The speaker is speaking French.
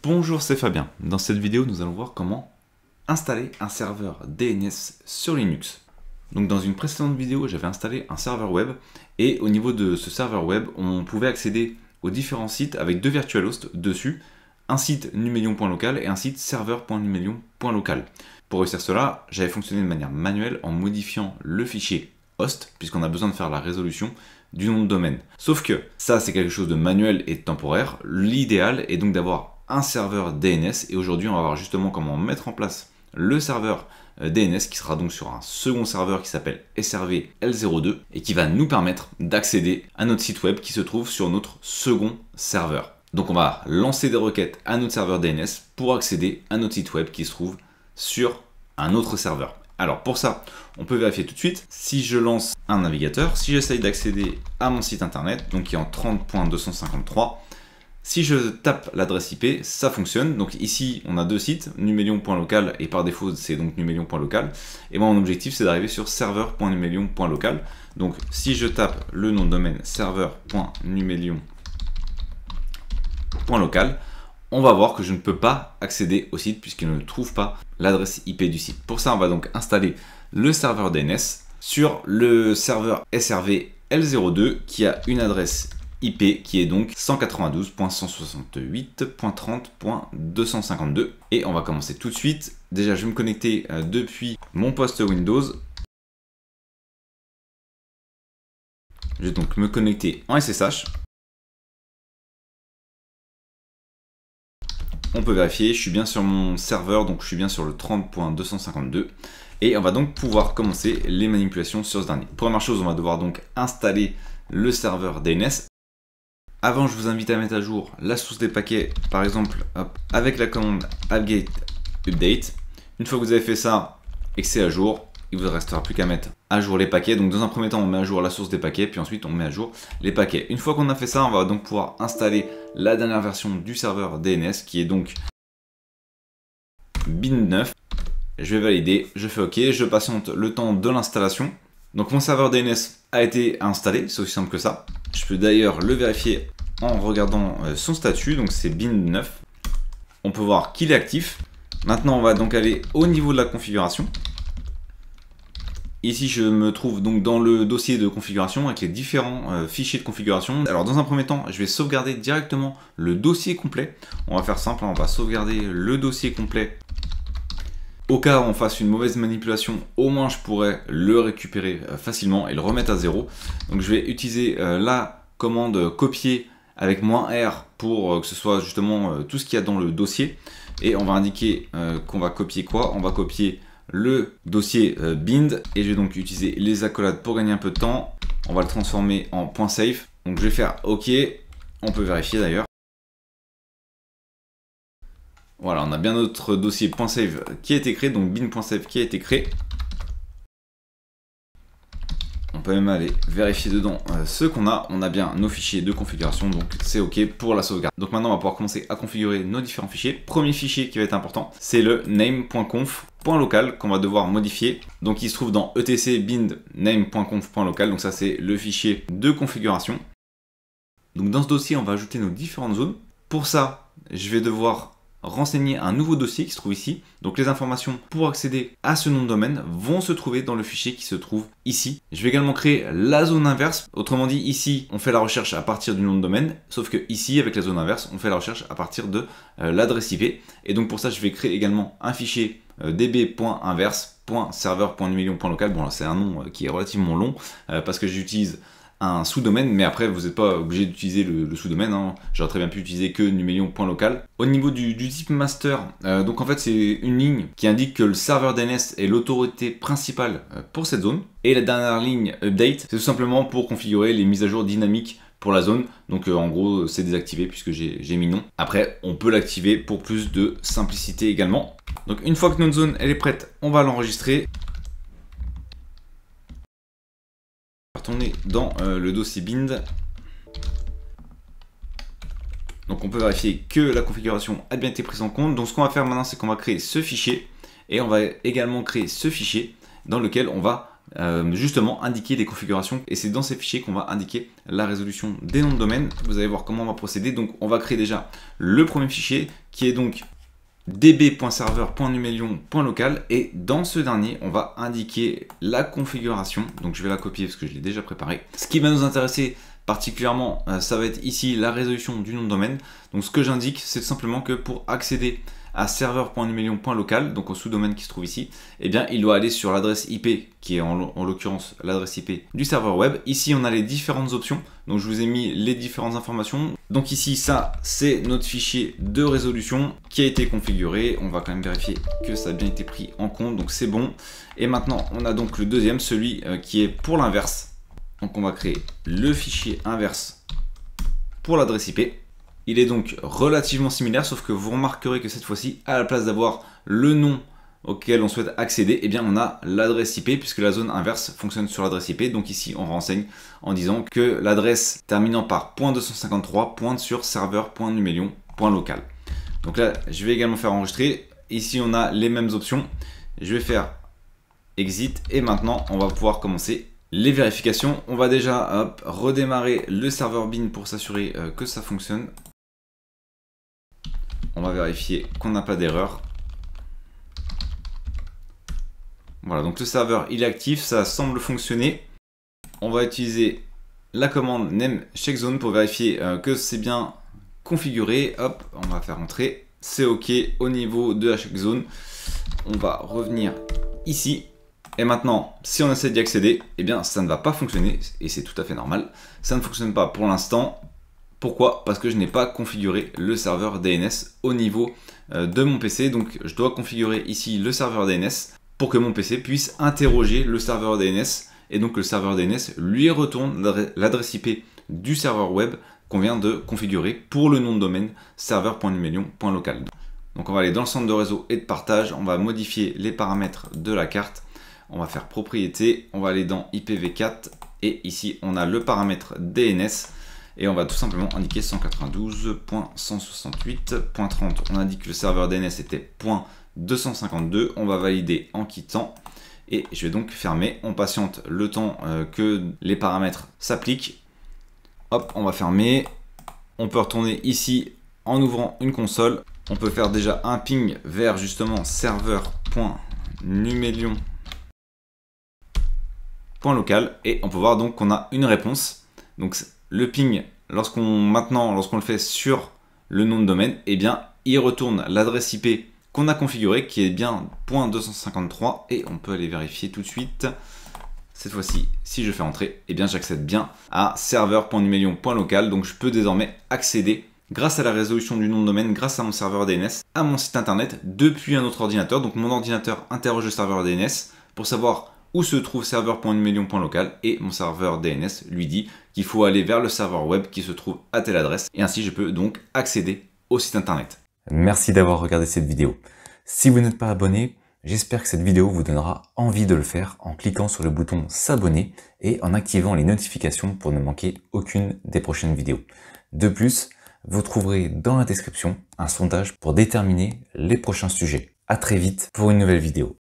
Bonjour, c'est Fabien. Dans cette vidéo, nous allons voir comment installer un serveur DNS sur Linux. Donc dans une précédente vidéo, j'avais installé un serveur web et au niveau de ce serveur web, on pouvait accéder aux différents sites avec deux virtual hosts dessus, un site numelion.local et un site serveur.numelion.local. Pour réussir cela, j'avais fonctionné de manière manuelle en modifiant le fichier host, puisqu'on a besoin de faire la résolution du nom de domaine. Sauf que ça, c'est quelque chose de manuel et de temporaire. L'idéal est donc d'avoir un serveur DNS, et aujourd'hui, on va voir justement comment mettre en place le serveur DNS qui sera donc sur un second serveur qui s'appelle SRV L02 et qui va nous permettre d'accéder à notre site web qui se trouve sur notre second serveur. Donc on va lancer des requêtes à notre serveur DNS pour accéder à notre site web qui se trouve sur un autre serveur. Alors pour ça, on peut vérifier tout de suite. Si je lance un navigateur, si j'essaye d'accéder à mon site internet, donc qui est en 30.253, si je tape l'adresse IP, ça fonctionne. Donc ici, on a deux sites, numelion.local et par défaut, c'est donc numelion.local. Et moi, mon objectif, c'est d'arriver sur serveur.numelion.local. Donc si je tape le nom de domaine serveur.numelion.local, on va voir que je ne peux pas accéder au site puisqu'il ne trouve pas l'adresse IP du site. Pour ça, on va donc installer le serveur DNS sur le serveur SRV L02 qui a une adresse IP qui est donc 192.168.30.252 et on va commencer tout de suite. Déjà, je vais me connecter depuis mon poste Windows. Je vais donc me connecter en SSH. On peut vérifier, je suis bien sur mon serveur, donc je suis bien sur le 30.252 et on va donc pouvoir commencer les manipulations sur ce dernier. Première chose, on va devoir donc installer le serveur DNS. Avant, je vous invite à mettre à jour la source des paquets, par exemple avec la commande apt-get update. Une fois que vous avez fait ça et que c'est à jour, il vous restera plus qu'à mettre à jour les paquets. Donc dans un premier temps, on met à jour la source des paquets, puis ensuite on met à jour les paquets. Une fois qu'on a fait ça, on va donc pouvoir installer la dernière version du serveur DNS qui est donc bin9. Je vais valider, je fais OK, je patiente le temps de l'installation. Donc mon serveur DNS a été installé, c'est aussi simple que ça. Je peux d'ailleurs le vérifier en regardant son statut, donc c'est bin9. On peut voir qu'il est actif. Maintenant on va donc aller au niveau de la configuration. Ici je me trouve donc dans le dossier de configuration avec les différents fichiers de configuration. Alors dans un premier temps, je vais sauvegarder directement le dossier complet. On va faire simple, on va sauvegarder le dossier complet. Au cas où on fasse une mauvaise manipulation, au moins je pourrais le récupérer facilement et le remettre à zéro. Donc je vais utiliser la commande copier avec -R pour que ce soit justement tout ce qu'il y a dans le dossier. Et on va indiquer qu'on va copier quoi? On va copier le dossier bind et je vais donc utiliser les accolades pour gagner un peu de temps. On va le transformer en .safe. Donc je vais faire OK. On peut vérifier d'ailleurs. Voilà, on a bien notre dossier .save qui a été créé, donc bin.save qui a été créé. On peut même aller vérifier dedans ce qu'on a. On a bien nos fichiers de configuration, donc c'est OK pour la sauvegarde. Donc maintenant, on va pouvoir commencer à configurer nos différents fichiers. Premier fichier qui va être important, c'est le name.conf.local qu'on va devoir modifier. Donc il se trouve dans etc bind name.conf.local. Donc ça, c'est le fichier de configuration. Donc dans ce dossier, on va ajouter nos différentes zones. Pour ça, je vais devoir renseigner un nouveau dossier qui se trouve ici. Donc les informations pour accéder à ce nom de domaine vont se trouver dans le fichier qui se trouve ici. Je vais également créer la zone inverse. Autrement dit, ici, on fait la recherche à partir du nom de domaine, sauf que ici, avec la zone inverse, on fait la recherche à partir de l'adresse IP. Et donc pour ça, je vais créer également un fichier db.inverse.serveur.numelion.local. Bon, là, c'est un nom qui est relativement long parce que j'utilise un sous-domaine, mais après vous n'êtes pas obligé d'utiliser le sous-domaine, hein. J'aurais très bien pu utiliser que numelion.local. Au niveau du type master, donc en fait c'est une ligne qui indique que le serveur DNS est l'autorité principale pour cette zone. Et la dernière ligne update, c'est tout simplement pour configurer les mises à jour dynamiques pour la zone. Donc en gros c'est désactivé puisque j'ai mis non. Après on peut l'activer pour plus de simplicité également. Donc une fois que notre zone elle est prête, on va l'enregistrer. Retourner dans le dossier bind. Donc on peut vérifier que la configuration a bien été prise en compte. Donc ce qu'on va faire maintenant, c'est qu'on va créer ce fichier et on va également créer ce fichier dans lequel on va justement indiquer des configurations, et c'est dans ces fichiers qu'on va indiquer la résolution des noms de domaine. Vous allez voir comment on va procéder. Donc on va créer déjà le premier fichier qui est donc db.serveur.numelion.local, et dans ce dernier on va indiquer la configuration. Donc je vais la copier parce que je l'ai déjà préparée. Ce qui va nous intéresser particulièrement, ça va être ici la résolution du nom de domaine. Donc ce que j'indique, c'est tout simplement que pour accéder à serveur.numelion.local, donc au sous-domaine qui se trouve ici, eh bien il doit aller sur l'adresse IP qui est en l'occurrence l'adresse IP du serveur web. Ici on a les différentes options, donc je vous ai mis les différentes informations. Donc ici ça c'est notre fichier de résolution qui a été configuré. On va quand même vérifier que ça a bien été pris en compte, donc c'est bon. Et maintenant on a donc le deuxième, celui qui est pour l'inverse. Donc on va créer le fichier inverse pour l'adresse IP. Il est donc relativement similaire, sauf que vous remarquerez que cette fois-ci, à la place d'avoir le nom auquel on souhaite accéder, eh bien on a l'adresse IP, puisque la zone inverse fonctionne sur l'adresse IP. Donc ici, on renseigne en disant que l'adresse terminant par .253 pointe sur serveur.numelion.local. Donc là, je vais également faire enregistrer. Ici, on a les mêmes options. Je vais faire exit, et maintenant, on va pouvoir commencer les vérifications. On va déjà redémarrer le serveur bin pour s'assurer que ça fonctionne. On va vérifier qu'on n'a pas d'erreur. Voilà, donc le serveur il est actif, ça semble fonctionner. On va utiliser la commande name checkzone pour vérifier que c'est bien configuré. Hop, on va faire entrer. C'est OK au niveau de la checkzone. On va revenir ici. Et maintenant, si on essaie d'y accéder, eh bien ça ne va pas fonctionner, et c'est tout à fait normal. Ça ne fonctionne pas pour l'instant. Pourquoi? Parce que je n'ai pas configuré le serveur DNS au niveau de mon PC. Donc je dois configurer ici le serveur DNS pour que mon PC puisse interroger le serveur DNS. Et donc le serveur DNS lui retourne l'adresse IP du serveur web qu'on vient de configurer pour le nom de domaine serveur.numelion.local. Donc on va aller dans le centre de réseau et de partage. On va modifier les paramètres de la carte. On va faire propriété. On va aller dans IPv4. Et ici on a le paramètre DNS. Et on va tout simplement indiquer 192.168.30. On indique que le serveur DNS était .252. On va valider en quittant. Et je vais donc fermer. On patiente le temps que les paramètres s'appliquent. Hop, on va fermer. On peut retourner ici en ouvrant une console. On peut faire déjà un ping vers justement serveur.numelion.local. Et on peut voir donc qu'on a une réponse. Donc le ping, lorsqu'on le fait sur le nom de domaine, eh bien, il retourne l'adresse IP qu'on a configurée, qui est bien .253, et on peut aller vérifier tout de suite. Cette fois-ci, si je fais entrer, eh bien, j'accède bien à serveur.numelion.local, donc je peux désormais accéder, grâce à la résolution du nom de domaine, grâce à mon serveur DNS, à mon site internet depuis un autre ordinateur. Donc mon ordinateur interroge le serveur DNS pour savoir où se trouve serveur.numelion.local, et mon serveur DNS lui dit qu'il faut aller vers le serveur web qui se trouve à telle adresse, et ainsi je peux donc accéder au site internet. Merci d'avoir regardé cette vidéo. Si vous n'êtes pas abonné, j'espère que cette vidéo vous donnera envie de le faire en cliquant sur le bouton s'abonner et en activant les notifications pour ne manquer aucune des prochaines vidéos. De plus, vous trouverez dans la description un sondage pour déterminer les prochains sujets. À très vite pour une nouvelle vidéo.